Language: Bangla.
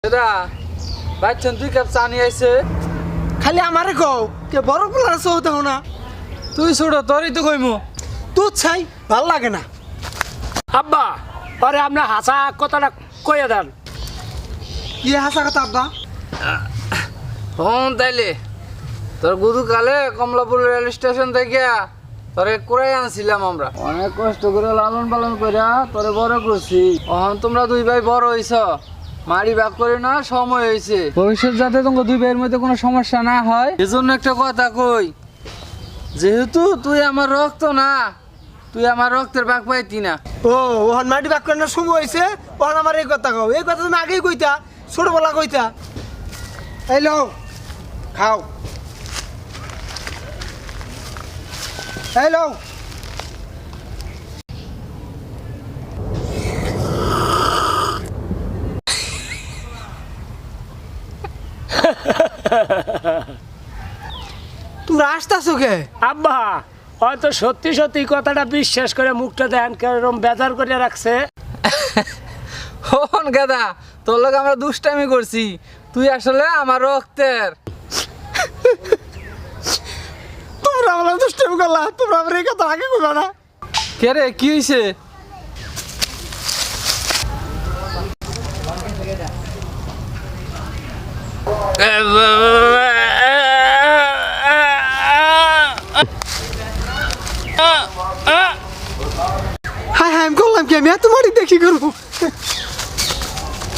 দাদা বাচ্চান 2 কাপ চা নিয়ে আইছে। খালি আমারে কও কে বড় পোলার আছে হতে না তুই ছোট তোরই তো কইমু। তুই ছাই ভাল লাগে না। আব্বা পরে আপনার হাসা কথাটা কইয়া দেন। কি হাসা কথা আব্বা? হন তাইলে তোর গুরু কালে কমলাপুর রেল স্টেশন থেকে তোরে কুড়াই আনছিলাম আমরা, অনেক কষ্ট করে লালন পালন করে তোরে বড় করছি। অহন তোমরা 2 ভাই বড় হইছ, মারি ভাগ করে না সময় হয়েছে, ভবিষ্যৎ যাতে তোমার 2 ভাইয়ের মধ্যে কোনো সমস্যা না হয় এজন্য একটা কথা কই, যেহেতু তুই আমার রক্ত না, তুই আমার রক্তের ভাগ পাইতি না। ও ওহন মাটি বাক করার সময় হয়েছে, ওহন আমার এই কথা কও। এই কথা তুমি আগেই কইতা, ছোটবেলা কইতা। এই লও খাও, এই লও। তোমরা আসতেছো কে? আব্বা হয়তো সত্যি সত্যি কথাটা বিশ্বাস করে মুখটা দেন কেরম বেজার করে রাখছে। হন গাদা তোর লোক আমরা দুষ্টামি করছি, তুই আসলে আমার রক্তের। তোমরা আমার দুষ্টামি করলা, তোমরা আমার এই কথা আগে কইবা না। কে রে কি হইছে? হাই হাই আমি করলাম কি? আমি এত মাটি দেখি করবো।